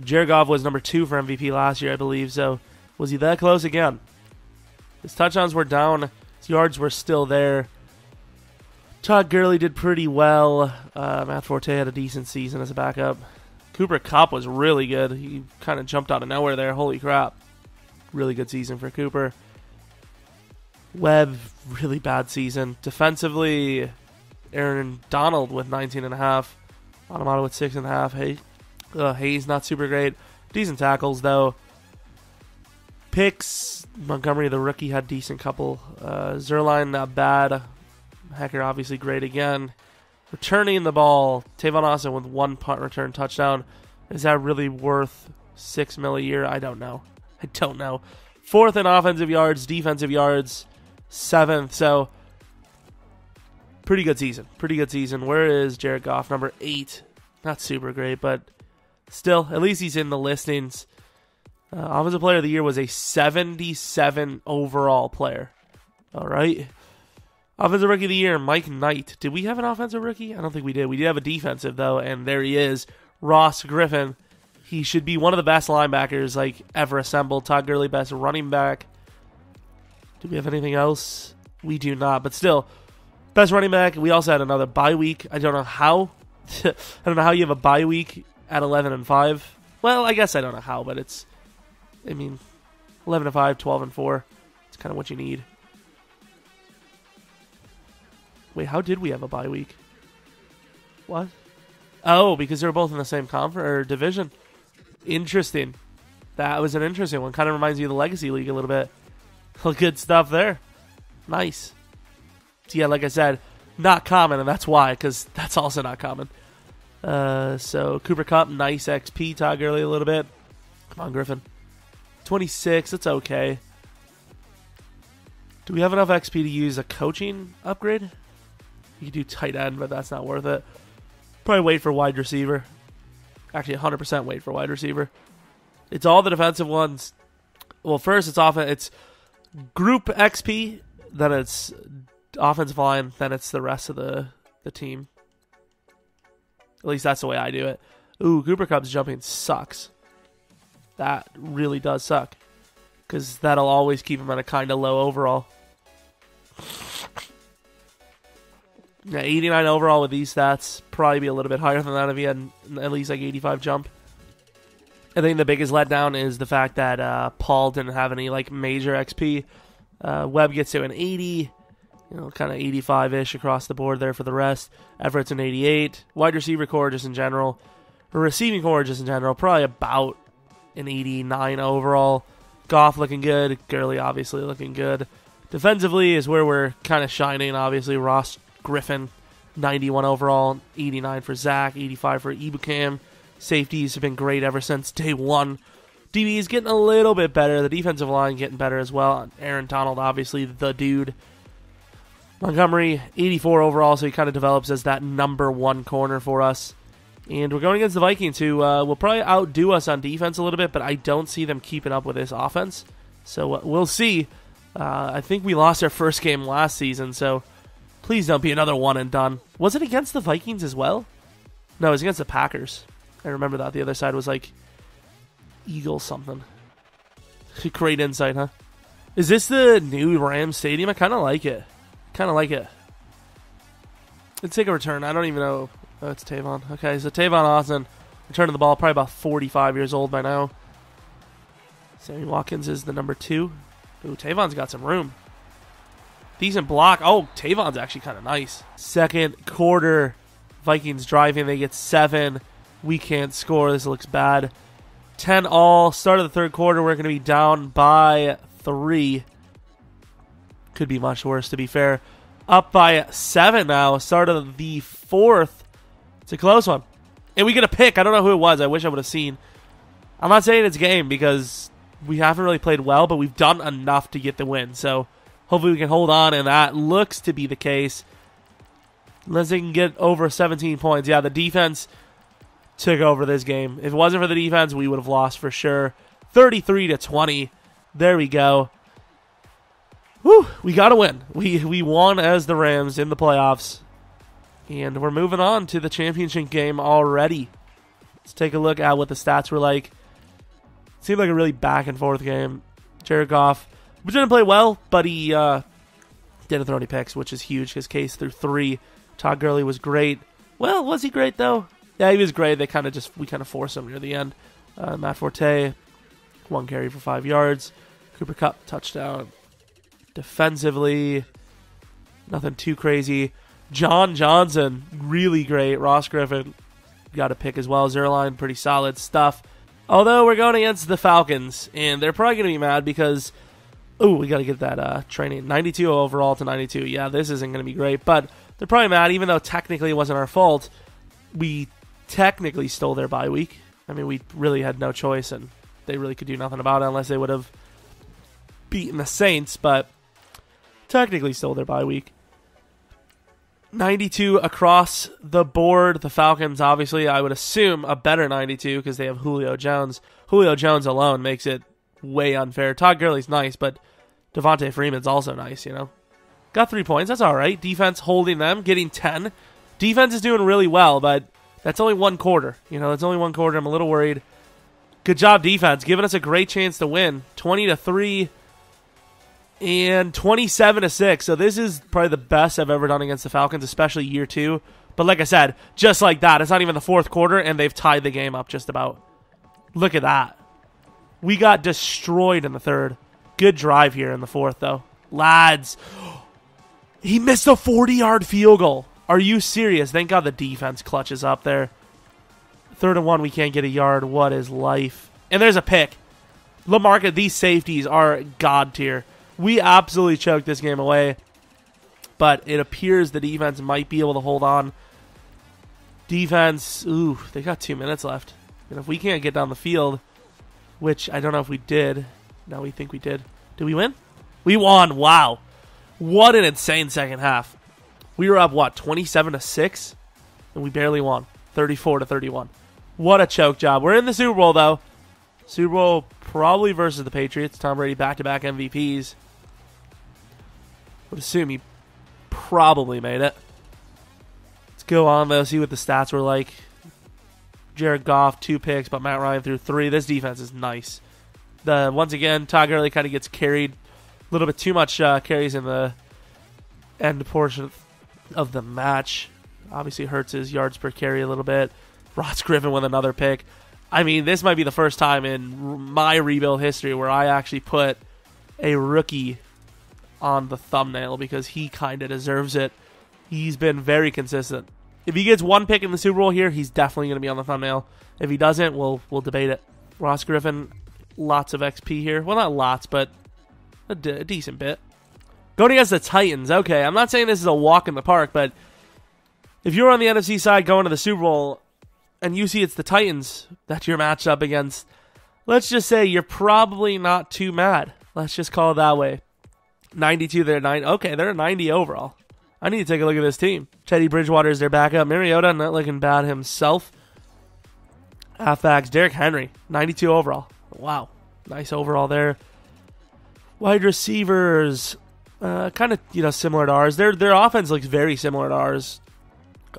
Speaker 2: Jared Goff was number 2 for MVP last year, I believe, so was he that close again? His touchdowns were down. His yards were still there. Todd Gurley did pretty well. Matt Forte had a decent season as a backup. Cooper Kupp was really good. He kind of jumped out of nowhere there. Holy crap. Really good season for Cooper. Webb, really bad season. Defensively, Aaron Donald with 19.5. Automato with 6.5. Hayes, not super great. Decent tackles, though. Picks, Montgomery, the rookie, had decent couple. Zerline, not bad. Hecker, obviously great again. Returning the ball, Tavon Austin with 1 punt return touchdown. Is that really worth $6 million a year? I don't know. 4th in offensive yards, defensive yards, 7th. So, pretty good season. Where is Jared Goff? Number 8. Not super great, but still, at least he's in the listings. Offensive Player of the Year was a 77 overall player. All right. Offensive Rookie of the Year, Mike Knight. Did we have an offensive rookie? I don't think we did. We did have a defensive, though, and there he is. Ross Griffin. He should be one of the best linebackers like ever assembled. Todd Gurley, best running back. Do we have anything else? We do not, but still, best running back. We also had another bye week. I don't know how. I don't know how you have a bye week at 11-5. Well, I guess I don't know how, but it's, 11-5, 12-4. It's kind of what you need. Wait, how did we have a bye week? What? Oh, because they were both in the same conference or division. Interesting. That was an interesting one. Kind of reminds me of the Legacy League a little bit. Good stuff there. Nice. So yeah, like I said, not common, and that's why, because that's also not common. So Cooper Kupp, nice XP. Todd Gurley a little bit. Come on, Griffin. 26, that's okay. Do we have enough XP to use a coaching upgrade? You could do tight end, but that's not worth it. Probably wait for wide receiver. Actually, 100% wait for wide receiver. It's all the defensive ones. Well, first it's group XP, then it's offensive line, then it's the rest of the team. At least that's the way I do it. Ooh, Cooper Kupp's jumping sucks. That really does suck. Because that'll always keep him at a kind of low overall. Yeah, 89 overall with these stats. Probably be a little bit higher than that if he had at least like 85 jump. I think the biggest letdown is the fact that Paul didn't have any like major XP. Webb gets to an 80. Kind of 85-ish across the board there for the rest. Everett's an 88. Wide receiver core just in general. Or receiving core just in general. Probably about an 89 overall. Goff looking good. Gurley obviously looking good. Defensively is where we're kind of shining, obviously. Ross Griffin, 91 overall, 89 for Zach, 85 for Ibukam. Safeties have been great ever since day one. DB is getting a little bit better. The defensive line getting better as well. Aaron Donald, obviously, the dude. Montgomery, 84 overall, so he kind of develops as that number 1 corner for us. And we're going against the Vikings, who will probably outdo us on defense a little bit, but I don't see them keeping up with this offense. So we'll see. I think we lost our first game last season, so please don't be another one and done. Was it against the Vikings as well? No, it was against the Packers. I remember that. The other side was like Eagles something. Great insight, huh? Is this the new Rams Stadium? I kind of like it. Let's take a return. I don't even know. Oh, it's Tavon. Okay, so Tavon Austin, Returning the ball, probably about 45 years old by now. Sammy Watkins is the number 2. Ooh, Tavon's got some room. Decent block. Oh, Tavon's actually kind of nice. Second quarter, Vikings driving. They get 7. We can't score. This looks bad. 10 all. Start of the third quarter, we're going to be down by 3. Could be much worse, to be fair. Up by 7 now. Start of the fourth. It's a close one. And we get a pick. I don't know who it was. I wish I would have seen. I'm not saying it's game because we haven't really played well, but we've done enough to get the win. So hopefully we can hold on, and that looks to be the case. Unless they can get over 17 points. Yeah, the defense took over this game. If it wasn't for the defense, we would have lost for sure. 33-20. There we go. Woo, we got to win. We won as the Rams in the playoffs. And we're moving on to the championship game already. Let's take a look at what the stats were like. Seemed like a really back and forth game. Jared Goff didn't play well, but he didn't throw any picks, which is huge because Case threw 3. Todd Gurley was great. Well, was he great though? Yeah, he was great. We kind of forced him near the end. Matt Forte, 1 carry for 5 yards. Cooper Kupp, touchdown. Defensively, nothing too crazy. John Johnson, really great. Ross Griffin got a pick as well. Zerline, pretty solid stuff. Although we're going against the Falcons, and they're probably going to be mad because, we got to get that training. 92 overall to 92. Yeah, this isn't going to be great, but they're probably mad, even though technically it wasn't our fault. We technically stole their bye week. I mean, we really had no choice, and they really could do nothing about it unless they would have beaten the Saints, but technically stole their bye week. 92 across the board. The Falcons, obviously, I would assume a better 92 because they have Julio Jones. Julio Jones alone makes it way unfair. Todd Gurley's nice, but Devontae Freeman's also nice, Got 3 points. That's all right. Defense holding them, getting 10. Defense is doing really well, but that's only 1 quarter. That's only 1 quarter. I'm a little worried. Good job, defense, giving us a great chance to win. 20-3. And 27-6. So this is probably the best I've ever done against the Falcons, especially year 2. But like I said, just like that, it's not even the 4th quarter, and they've tied the game up just about. Look at that. We got destroyed in the 3rd. Good drive here in the 4th, though. Lads. He missed a 40-yard field goal. Are you serious? Thank God the defense clutches up there. 3rd and 1, we can't get a yard. What is life? And there's a pick. LaMarca, these safeties are god tier. We absolutely choked this game away, but it appears the defense might be able to hold on. Defense, they got 2 minutes left. And if we can't get down the field, which I don't know if we did. No, we think we did. Did we win? We won. Wow. What an insane second half. We were up, 27-6? And we barely won. 34-31. What a choke job. We're in the Super Bowl, though. Super Bowl probably versus the Patriots. Tom Brady back-to-back MVPs. Would assume he probably made it. Let's go on, though, see what the stats were like. Jared Goff, 2 picks, but Matt Ryan threw 3. This defense is nice. Once again, Todd Gurley kind of gets carried. A little bit too much carries in the end portion of the match. Obviously hurts his yards per carry a little bit. Ross Griffin with another pick. I mean, this might be the first time in my rebuild history where I actually put a rookie on the thumbnail because he kind of deserves it. He's been very consistent. If he gets 1 pick in the Super Bowl here, he's definitely going to be on the thumbnail. If he doesn't, we'll debate it. Ross Griffin, lots of XP here. Well, not lots, but a decent bit. Going against the Titans. Okay, I'm not saying this is a walk in the park, but if you're on the NFC side going to the Super Bowl and you see it's the Titans that you're matched up against, let's just say you're probably not too mad. Let's just call it that way. 92, they're 90. Okay, they're 90 overall. I need to take a look at this team. Teddy Bridgewater is their backup. Mariota not looking bad himself. Halfbacks, Derrick Henry, 92 overall. Wow, nice overall there. Wide receivers, kind of similar to ours. Their offense looks very similar to ours.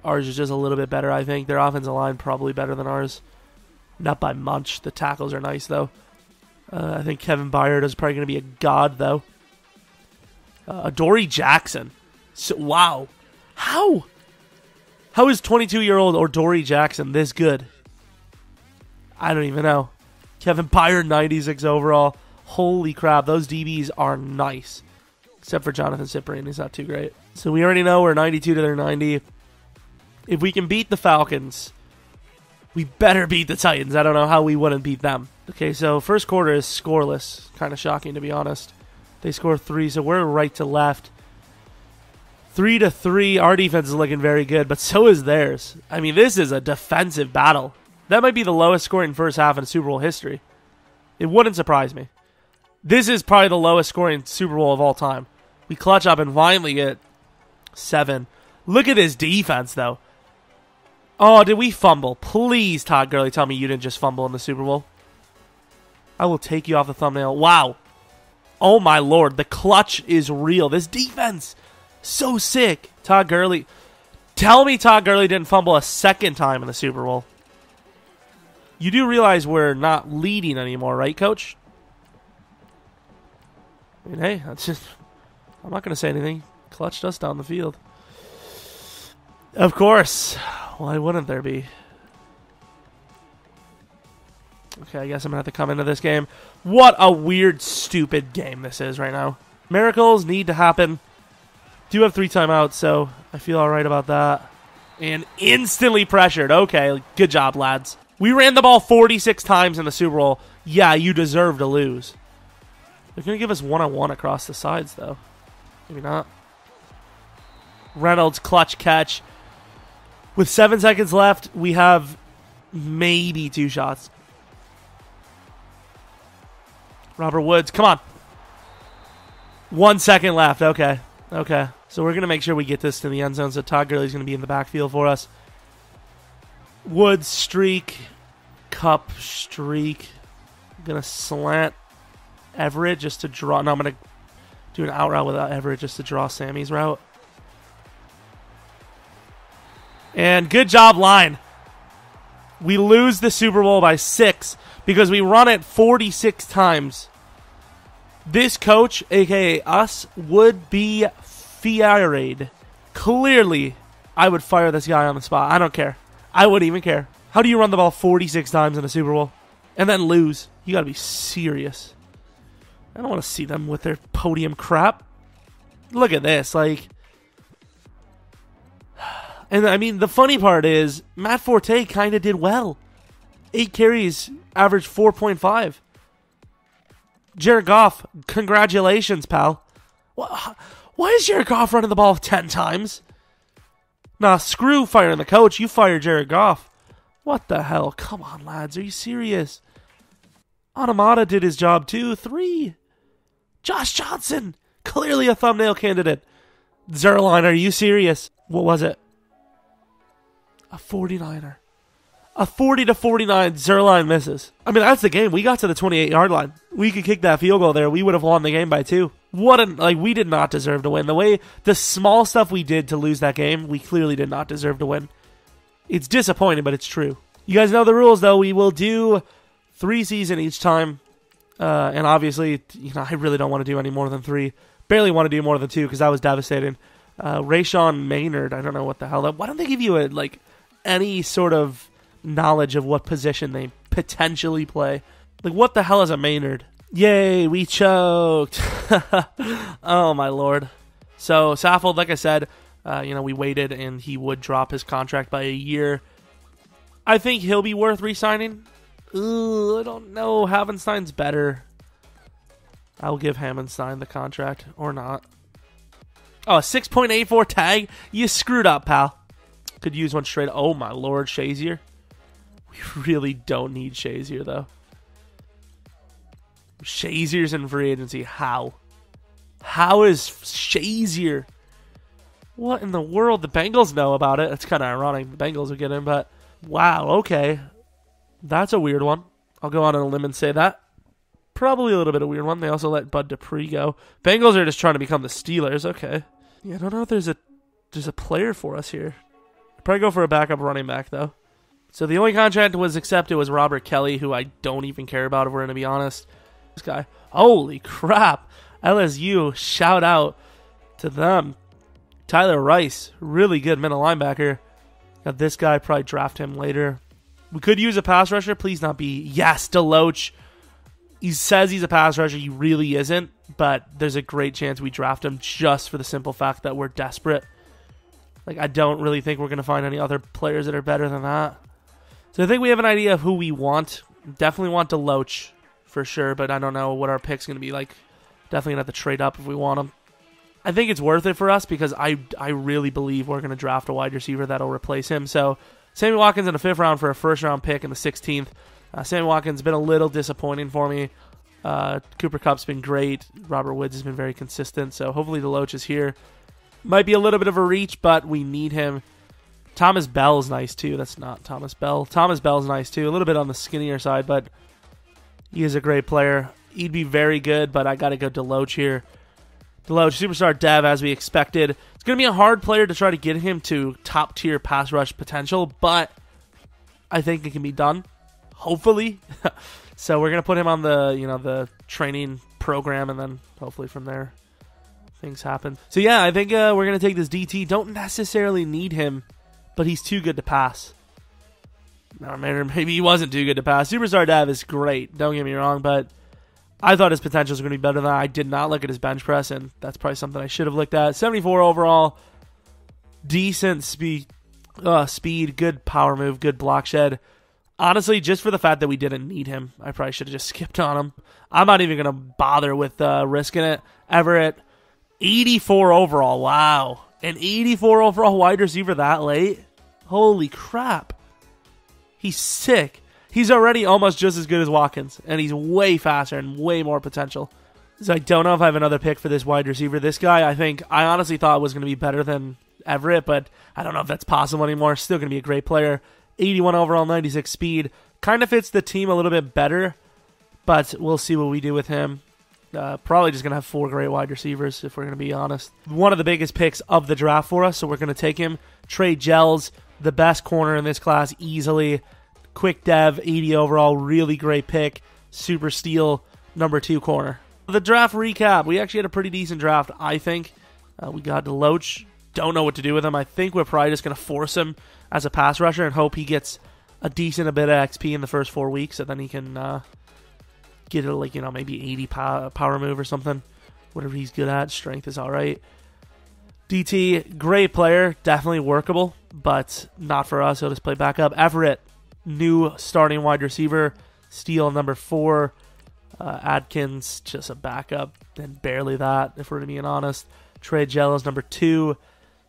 Speaker 2: Ours is just a little bit better, I think. Their offensive line probably better than ours. Not by much. The tackles are nice, though. I think Kevin Byard is probably going to be a god, though. Adoree Jackson. So, wow. How is 22-year-old Adoree Jackson this good? I don't even know. Kevin Byard, 96 overall. Holy crap, those DBs are nice. Except for Jonathan Cyprian, he's not too great. So we already know we're 92 to their 90. If we can beat the Falcons, we better beat the Titans. I don't know how we wouldn't beat them. Okay, so first quarter is scoreless. Kind of shocking, to be honest. They score 3, so we're right to left. 3-3. Our defense is looking very good, but so is theirs. I mean, this is a defensive battle. That might be the lowest scoring first half in Super Bowl history. It wouldn't surprise me. This is probably the lowest scoring Super Bowl of all time. We clutch up and finally get 7. Look at this defense, though. Oh, did we fumble? Please, Todd Gurley, tell me you didn't just fumble in the Super Bowl. I will take you off the thumbnail. Wow. Oh, my Lord. The clutch is real. This defense, so sick. Todd Gurley. Tell me Todd Gurley didn't fumble a second time in the Super Bowl. You do realize we're not leading anymore, right, Coach? I mean, hey, that's just... I'm not going to say anything. Clutched us down the field. Of course. Why wouldn't there be? Okay, I guess I'm going to have to come into this game. What a weird, stupid game this is right now. Miracles need to happen. Do have 3 timeouts, so I feel all right about that. And instantly pressured. Okay, good job, lads. We ran the ball 46 times in the Super Bowl. Yeah, you deserve to lose. They're going to give us one-on-one across the sides, though. Maybe not. Reynolds, clutch catch. With 7 seconds left, we have maybe 2 shots. Robert Woods, come on. 1 second left. Okay. Okay. So we're going to make sure we get this to the end zone. So Todd Gurley's going to be in the backfield for us. Woods streak. Cup streak. Going to slant Everett just to draw. No, I'm going to do an out route without Everett just to draw Sammy's route. And good job, line. We lose the Super Bowl by 6 because we run it 46 times. This coach, a.k.a. us, would be fired. Clearly, I would fire this guy on the spot. I don't care. I wouldn't even care. How do you run the ball 46 times in a Super Bowl and then lose? You got to be serious. I don't want to see them with their podium crap. Look at this. Like... And, I mean, the funny part is, Matt Forte kind of did well. 8 carries, averaged 4.5. Jared Goff, congratulations, pal. Why is Jared Goff running the ball 10 times? Nah, screw firing the coach. You fire Jared Goff. What the hell? Come on, lads. Are you serious? Anamata did his job, too. 3. Josh Johnson, clearly a thumbnail candidate. Zerline, are you serious? What was it? A 49er. A 40-49 Zerline misses. I mean, that's the game. We got to the 28-yard line. We could kick that field goal there. We would have won the game by 2. We did not deserve to win. The small stuff we did to lose that game, we clearly did not deserve to win. It's disappointing, but it's true. You guys know the rules, though. We will do 3 season each time. And obviously, I really don't want to do any more than 3. Barely want to do more than 2 because that was devastating. Rayshawn Maynard, I don't know what the hell. Why don't they give you any sort of knowledge of what position they potentially play? What the hell is a Maynard? Yay, we choked. Oh, my Lord. So, Saffold, like I said, we waited and he would drop his contract by a year. I think he'll be worth re-signing. I don't know. Havenstein's better. I'll give Havenstein the contract or not. Oh, a 6.84 tag? You screwed up, pal. Could use one straight. Oh, my Lord, Shazier. We really don't need Shazier, though. Shazier's in free agency. How? How is Shazier? What in the world? The Bengals know about it. It's kind of ironic. The Bengals will get him, but wow, okay. That's a weird one. I'll go on a limb and say that. Probably a little bit of a weird one. They also let Bud Dupree go. Bengals are just trying to become the Steelers. Okay. Yeah, I don't know if there's a player for us here. Probably go for a backup running back, though. So the only contract that was accepted was Robert Kelly, who I don't even care about, if we're going to be honest. This guy. Holy crap. LSU, shout out to them. Tyler Rice, really good middle linebacker. Got this guy, probably draft him later.
Speaker 1: We could use a pass rusher. Please not be. Yes, Deloach. He says he's a pass rusher. He really isn't, but there's a great chance we draft him just for the simple fact that we're desperate. Like, I don't really think we're going to find any other players that are better than that. So I think we have an idea of who we want. Definitely want Deloach for sure, but I don't know what our pick's going to be like. Definitely going to have to trade up if we want him. I think it's worth it for us because I really believe we're going to draft a wide receiver that'll replace him. So Sammy Watkins in the 5th round for a first-round pick in the 16th. Sammy Watkins has been a little disappointing for me. Cooper Kupp's been great. Robert Woods has been very consistent. So hopefully Deloach is here. Might be a little bit of a reach, but we need him. Thomas Bell's nice too. That's not Thomas Bell. Thomas Bell's nice too. A little bit on the skinnier side, but he is a great player. He'd be very good, but I got to go Deloach here. Deloach, superstar dev as we expected. It's going to be a hard player to try to get him to top-tier pass rush potential, but I think it can be done. Hopefully. So we're going to put him on the training program, and then hopefully from there things happen. So yeah, I think we're going to take this DT. Don't necessarily need him, but he's too good to pass. No, maybe he wasn't too good to pass. Superstar Dev is great, don't get me wrong, but I thought his potential was going to be better than that. I did not look at his bench press, and that's probably something I should have looked at. 74 overall, decent speed, good power move, good block shed. Honestly, just for the fact that we didn't need him, I probably should have just skipped on him. I'm not even going to bother with risking it. Everett, 84 overall. Wow. An 84 overall wide receiver that late? Holy crap. He's sick. He's already almost just as good as Watkins, and he's way faster and way more potential. So I don't know if I have another pick for this wide receiver. This guy, I honestly thought was going to be better than Everett, but I don't know if that's possible anymore. Still going to be a great player. 81 overall, 96 speed. Kind of fits the team a little bit better, but we'll see what we do with him. Probably just going to have 4 great wide receivers, if we're going to be honest. One of the biggest picks of the draft for us, so we're going to take him. Trey Gels, the best corner in this class, easily. Quick dev, 80 overall, really great pick. Super steal, number 2 corner. The draft recap. We actually had a pretty decent draft, I think. We got Deloach. Don't know what to do with him. I think we're probably just going to force him as a pass rusher and hope he gets a decent bit of XP in the first 4 weeks, and then he can get it maybe 80 power move or something. Whatever he's good at. Strength is all right. DT, great player, definitely workable, but not for us. He'll just play backup. Everett, new starting wide receiver, steal number 4. Adkins, just a backup, and barely that, if we're being honest. Trey Jello's number 2.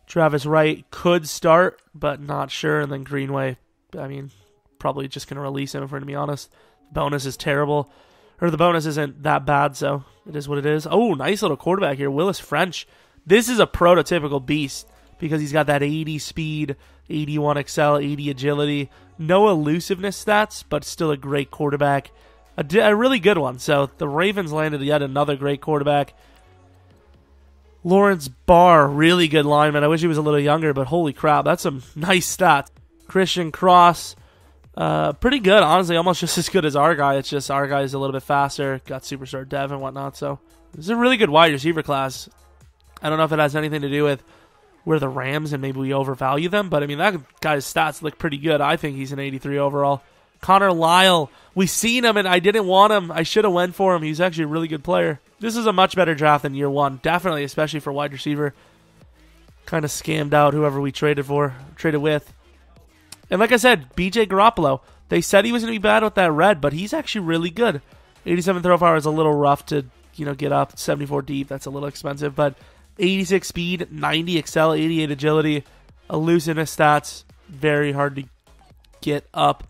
Speaker 1: Travis Wright could start, but not sure. And then Greenway, probably just going to release him, if we're going to be honest. Bonus is terrible. Or the bonus isn't that bad, so it is what it is. Oh, nice little quarterback here. Willis French. This is a prototypical beast because he's got that 80 speed, 81 excel, 80 agility. No elusiveness stats, but still a great quarterback. A really good one. So the Ravens landed yet another great quarterback. Lawrence Barr, really good lineman. I wish he was a little younger, but holy crap, that's some nice stats. Christian Cross, pretty good, honestly, almost just as good as our guy. It's just our guy is a little bit faster, got superstar dev and whatnot, so this is a really good wide receiver class. I don't know if it has anything to do with we're the Rams and maybe we overvalue them, but that guy's stats look pretty good. I think he's an 83 overall. Connor Lyle, we seen him and I didn't want him. I should have went for him. He's actually a really good player. This is a much better draft than year 1, definitely, especially for wide receiver. Kind of scammed out whoever we traded with. And like I said, BJ Garoppolo, they said he was going to be bad with that red, but he's actually really good. 87 throw power is a little rough to get up. 74 deep, that's a little expensive, but 86 speed, 90 excel, 88 agility, elusiveness stats, very hard to get up.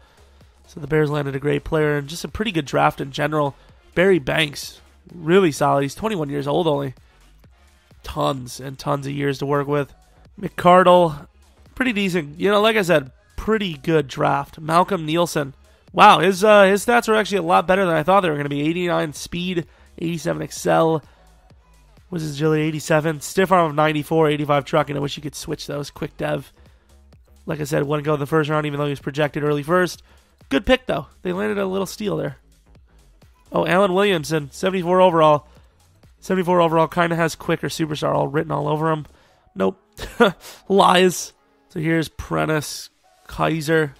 Speaker 1: So the Bears landed a great player and just a pretty good draft in general. Barry Banks, really solid. He's 21 years old only. Tons and tons of years to work with. McCardle, pretty decent. Like I said, pretty good draft. Malcolm Nielsen. Wow, his stats are actually a lot better than I thought they were going to be. 89 speed, 87 excel. Was his agility 87? Stiff arm of 94, 85 trucking. I wish you could switch those. Quick dev. Like I said, wouldn't go in the first round even though he was projected early first. Good pick, though. They landed a little steal there. Oh, Alan Williamson, 74 overall. 74 overall kind of has quick or superstar all written all over him. Nope. Lies. So here's Prentice, Kaiser,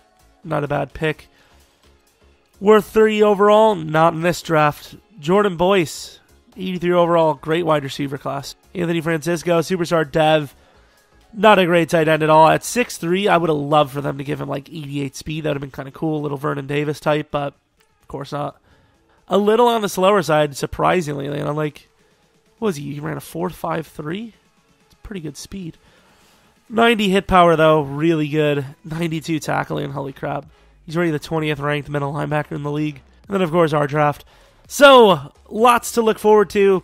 Speaker 1: not a bad pick. Worth 30 overall, not in this draft. Jordan Boyce, 83 overall, great wide receiver class. Anthony Francisco, superstar dev, not a great tight end at all. At 6'3", I would have loved for them to give him like 88 speed. That would have been kind of cool, little Vernon Davis type, but of course not. A little on the slower side, surprisingly. And I'm like, what was he? He ran a 4.53? It's pretty good speed. 90 hit power, though, really good. 92 tackling, holy crap. He's already the 20th ranked middle linebacker in the league. And then, of course, our draft. So, lots to look forward to.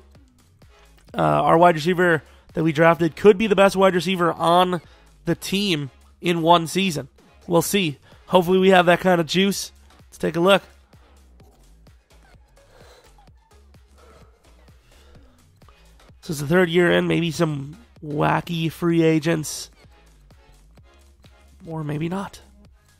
Speaker 1: Our wide receiver that we drafted could be the best wide receiver on the team in one season. We'll see. Hopefully we have that kind of juice. Let's take a look. So it's the third year in. Maybe some wacky free agents. Or maybe not.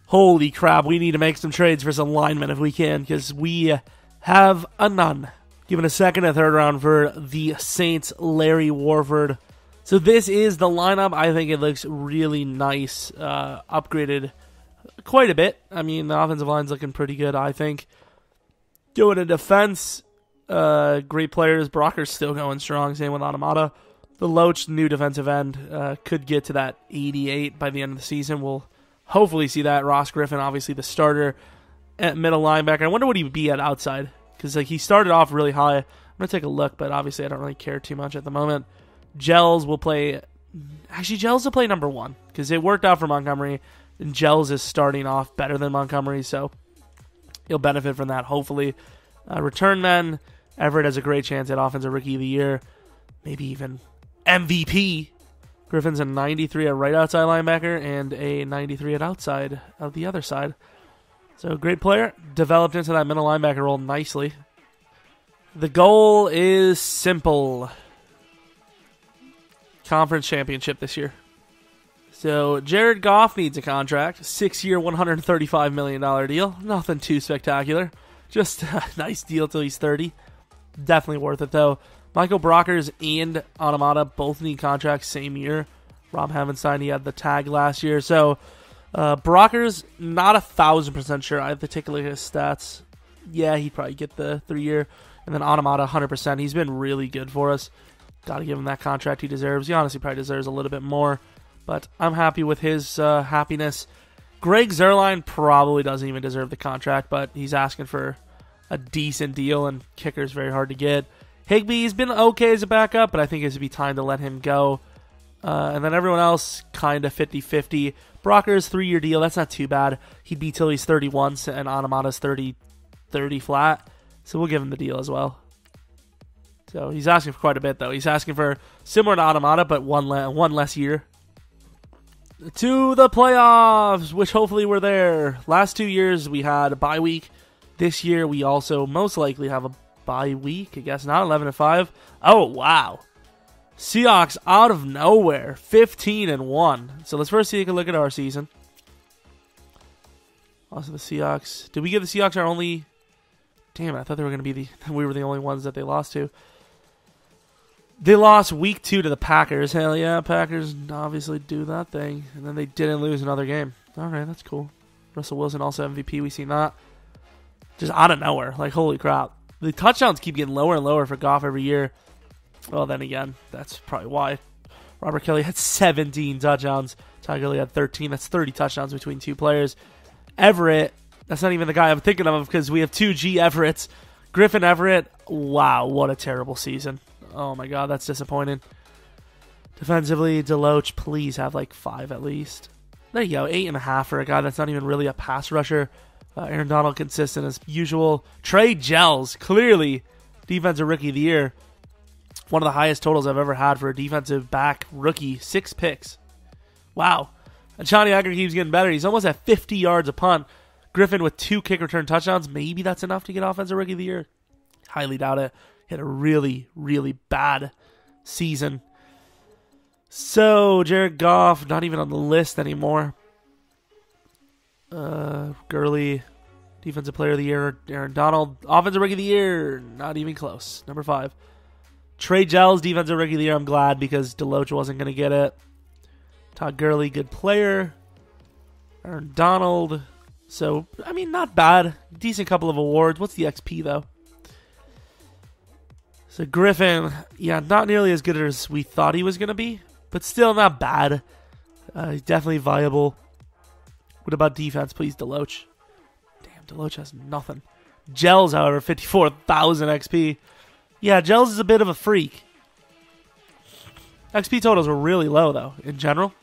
Speaker 1: Holy crap, we need to make some trades for some linemen if we can, because we have a none. Given a second and third round for the Saints, Larry Warford. So this is the lineup. I think it looks really nice. Upgraded quite a bit. I mean, the offensive line's looking pretty good, I think. Going to defense, great players. Brocker's still going strong. Same with Automata. The Loach, new defensive end, could get to that 88 by the end of the season. We'll hopefully see that. Ross Griffin, obviously the starter at middle linebacker. I wonder what he would be at outside, because like he started off really high. I'm going to take a look, but obviously I don't really care too much at the moment. Gels will play... Actually, Gels will play number 1, because it worked out for Montgomery, and Gels is starting off better than Montgomery, so he'll benefit from that, hopefully. Return men, Everett has a great chance at Offensive Rookie of the Year, maybe even MVP. Griffin's a 93 at right outside linebacker and a 93 at outside of the other side. So great player, developed into that middle linebacker role nicely. The goal is simple. Conference championship this year. So Jared Goff needs a contract. 6-year, $135 million deal. Nothing too spectacular. Just a nice deal till he's 30. Definitely worth it, though. Michael Brockers and Automata both need contracts same year. Rob Havenstein, he had the tag last year. So Brockers, not 1,000% sure. I have to take a look at his stats. Yeah, he'd probably get the 3-year. And then Automata, 100%. He's been really good for us. Got to give him that contract he deserves. He honestly probably deserves a little bit more. But I'm happy with his happiness. Greg Zuerlein probably doesn't even deserve the contract, but he's asking for a decent deal, and kicker's very hard to get. Higbee's been okay as a backup, but I think it would be time to let him go. And then everyone else, kind of 50-50. Brocker's 3-year deal, that's not too bad. He'd be till he's 31, and Automata's 30 flat. So we'll give him the deal as well. So he's asking for quite a bit, though. He's asking for similar to Automata, but one less year. To the playoffs, which hopefully we're there. Last 2 years we had a bye week. This year we also most likely have a bye week. I guess not. 11-5. Oh wow! Seahawks out of nowhere, 15-1. So let's first take a look at our season. Also the Seahawks. Did we give the Seahawks our only? Damn it! I thought they were going to be we were the only ones that they lost to. They lost week 2 to the Packers. Hell yeah, Packers obviously do that thing. And then they didn't lose another game. Alright, that's cool. Russell Wilson also MVP. We seen that. Just out of nowhere. Like, holy crap. The touchdowns keep getting lower and lower for Goff every year. Well, then again, that's probably why. Robert Kelly had 17 touchdowns. Ty Gurley had 13. That's 30 touchdowns between 2 players. Everett, that's not even the guy I'm thinking of because we have 2 G. Everetts. Griffin Everett, wow, what a terrible season. Oh my god, that's disappointing. Defensively, Deloach, please have like 5 at least. There you go, 8.5 for a guy that's not even really a pass rusher. Aaron Donald consistent as usual. Trey Gels, clearly defensive rookie of the year. One of the highest totals I've ever had for a defensive back rookie. 6 picks. Wow. And Johnny Acker keeps getting better. He's almost at 50 yards a punt. Griffin with 2 kick return touchdowns. Maybe that's enough to get offensive rookie of the year. Highly doubt it. He had a really, really bad season. So, Jared Goff, not even on the list anymore. Gurley, defensive player of the year. Aaron Donald, offensive rookie of the year. Not even close. Number 5. Trey Gels, defensive rookie of the year. I'm glad because Deloach wasn't going to get it. Todd Gurley, good player. Aaron Donald, So, I mean, not bad. Decent couple of awards. What's the XP, though? So, Griffin, yeah, not nearly as good as we thought he was going to be, but still not bad. He's definitely viable. What about defense, please, Deloach? Damn, Deloach has nothing. Gels, however, 54,000 XP. Yeah, Gels is a bit of a freak. XP totals were really low, though, in general.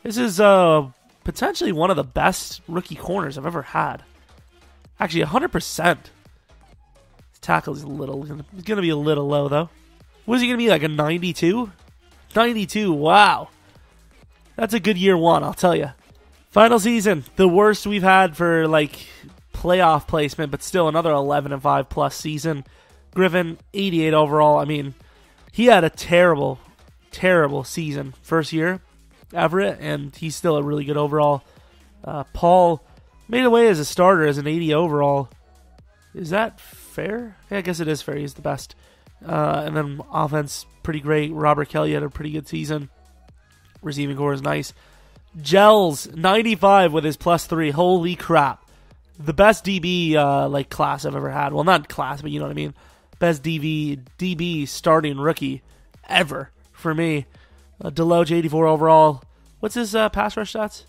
Speaker 1: This is potentially one of the best rookie corners I've ever had. Actually, 100%. His tackle is going to be a little low, though. What is he going to be, like a 92? 92, wow. That's a good year one, I'll tell you. Final season, the worst we've had for, like, playoff placement, but still another 11-5 plus season. Griffin, 88 overall. I mean, he had a terrible, terrible season first year, Everett, and he's still a really good overall. Paul made away as a starter as an 80 overall. Is that fair? Yeah, I guess it is fair. He's the best. And then offense, pretty great. Robert Kelly had a pretty good season. Receiving core is nice. Gels, 95 with his +3. Holy crap. The best DB like class I've ever had. Well, not class, but you know what I mean. Best DB starting rookie ever for me. Deloach, 84 overall. What's his pass rush stats?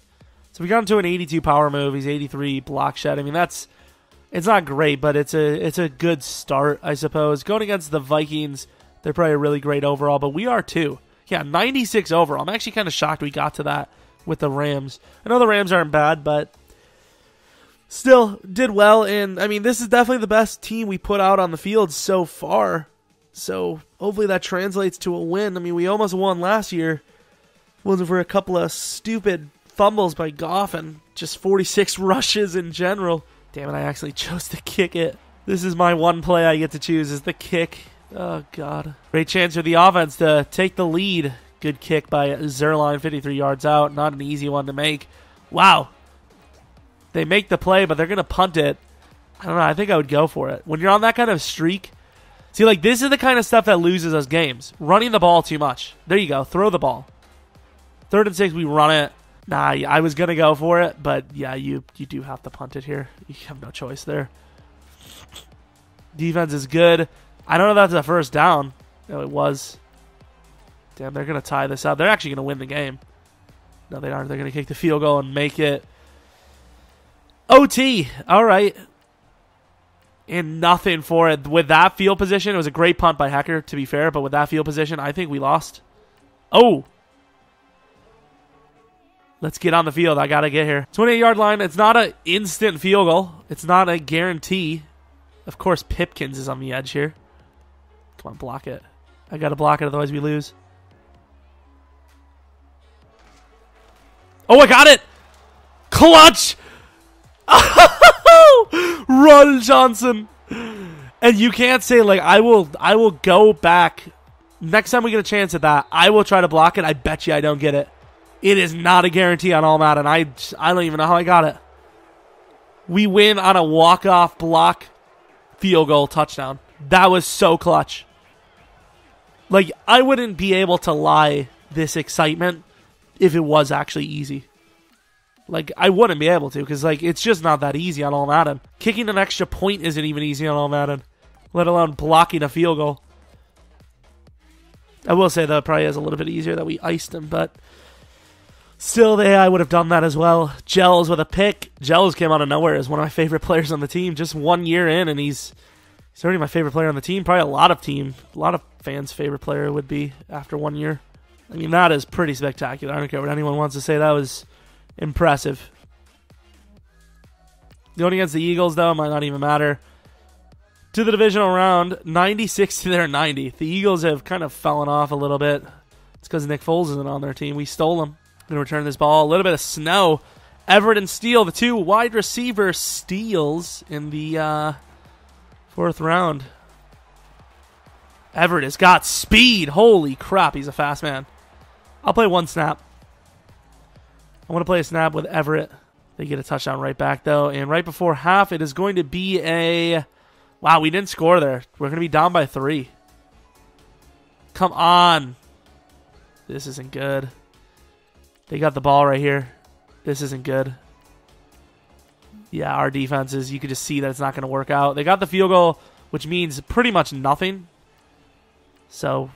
Speaker 1: So we got into an 82 power move. He's 83 block shed. I mean, it's not great, but it's a good start, I suppose. Going against the Vikings, they're probably a really great overall, but we are too. Yeah, 96 overall. I'm actually kind of shocked we got to that with the Rams. I know the Rams aren't bad, but still did well. And I mean, this is definitely the best team we put out on the field so far. So hopefully that translates to a win. I mean, we almost won last year. Wasn't for a couple of stupid fumbles by Goff and just 46 rushes in general. Damn it, I actually chose to kick it. This is my one play I get to choose, is the kick. Oh, God. Great chance for the offense to take the lead. Good kick by Zerline, 53 yards out. Not an easy one to make. Wow. They make the play, but they're going to punt it. I don't know. I think I would go for it. When you're on that kind of streak, see, like, this is the kind of stuff that loses us games. Running the ball too much. There you go. Throw the ball. 3rd and 6, we run it. Nah, I was going to go for it, but yeah, you do have to punt it here. You have no choice there. Defense is good. I don't know if that's a first down. No, it was. Damn, they're going to tie this up. They're actually going to win the game. No, they aren't. They're going to kick the field goal and make it OT. All right. And nothing for it. With that field position, it was a great punt by Hecker, to be fair, but with that field position, I think we lost. Oh. Let's get on the field. I got to get here. 28-yard line. It's not an instant field goal. It's not a guarantee. Of course, Pipkins is on the edge here. Come on, block it. I got to block it, otherwise we lose. Oh, I got it! Clutch! Run, Johnson! And you can't say, like, I will go back. Next time we get a chance at that, I will try to block it. I bet you I don't get it. It is not a guarantee on all Madden. I don't even know how I got it. We win on a walk-off block field goal touchdown. That was so clutch. Like, I wouldn't be able to lie this excitement if it was actually easy. Like, I wouldn't be able to, because, like, it's just not that easy on all Madden. Kicking an extra point isn't even easy on all Madden, let alone blocking a field goal. I will say that probably is a little bit easier that we iced him, but still, I would have done that as well. Gels with a pick. Gels came out of nowhere as one of my favorite players on the team. Just 1 year in, and he's already my favorite player on the team. Probably a lot of fans' favorite player would be after 1 year. I mean, that is pretty spectacular. I don't care what anyone wants to say. That was impressive. Going against the Eagles, though, might not even matter. To the divisional round, 96 to their 90. The Eagles have kind of fallen off a little bit. It's because Nick Foles isn't on their team. We stole them. Going to return this ball. A little bit of snow. Everett and Steele, the two wide receiver steals in the 4th round. Everett has got speed. Holy crap, he's a fast man. I'll play one snap. I want to play a snap with Everett. They get a touchdown right back, though. And right before half, it is going to be a... Wow, we didn't score there. We're going to be down by 3. Come on. This isn't good. They got the ball right here. This isn't good. Yeah, our defenses, you could just see that it's not going to work out. They got the field goal, which means pretty much nothing. So,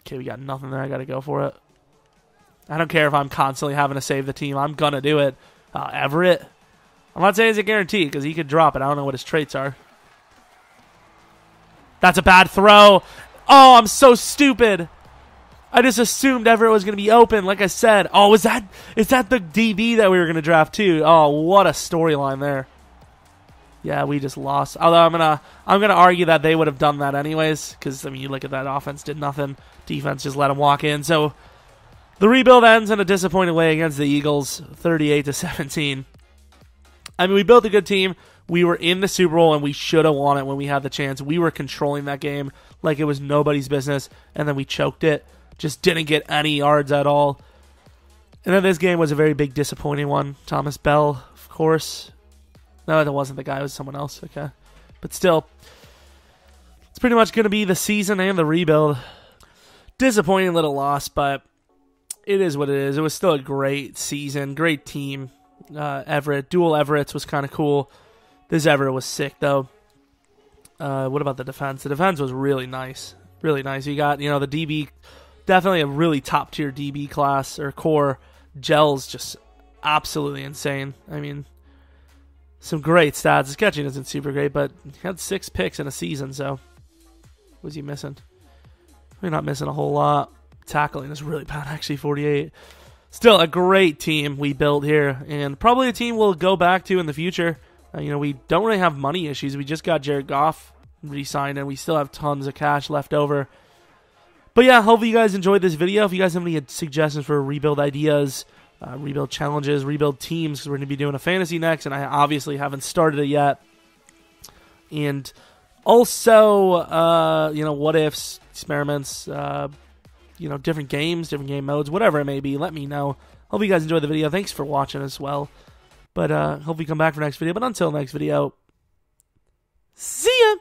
Speaker 1: okay, we got nothing there. I got to go for it. I don't care if I'm constantly having to save the team. I'm going to do it. Everett. I'm not saying it's a guarantee because he could drop it. I don't know what his traits are. That's a bad throw. Oh, I'm so stupid. I just assumed Everett was going to be open, like I said. Oh, is that the DB that we were going to draft too? Oh, what a storyline there. Yeah, we just lost. Although I'm gonna argue that they would have done that anyways, because I mean, you look at that offense, did nothing. Defense just let them walk in. So the rebuild ends in a disappointing way against the Eagles, 38-17. I mean, we built a good team. We were in the Super Bowl, and we should have won it when we had the chance. We were controlling that game like it was nobody's business, and then we choked it. Just didn't get any yards at all. And then this game was a very big disappointing one. Thomas Bell, of course. No, that wasn't the guy. It was someone else. Okay. But still, it's pretty much going to be the season and the rebuild. Disappointing little loss, but it is what it is. It was still a great season, great team. Everett, dual Everetts was kind of cool. This Everett was sick, though. What about the defense? The defense was really nice. Really nice. You got, the DB, definitely a really top-tier DB class or core. Gels just absolutely insane. I mean, some great stats. His catching isn't super great, but he had 6 picks in a season, so what was he missing? We're not missing a whole lot. Tackling is really bad, actually, 48. Still a great team we built here, and probably a team we'll go back to in the future. We don't really have money issues. We just got Jared Goff re-signed, and we still have tons of cash left over. But yeah, hopefully you guys enjoyed this video. If you guys have any suggestions for rebuild ideas, rebuild challenges, rebuild teams, because we're going to be doing a fantasy next, and I obviously haven't started it yet. And also, what ifs, experiments, different games, different game modes, whatever it may be, let me know. Hope you guys enjoyed the video. Thanks for watching as well. But hope you come back for next video. But until next video, see ya!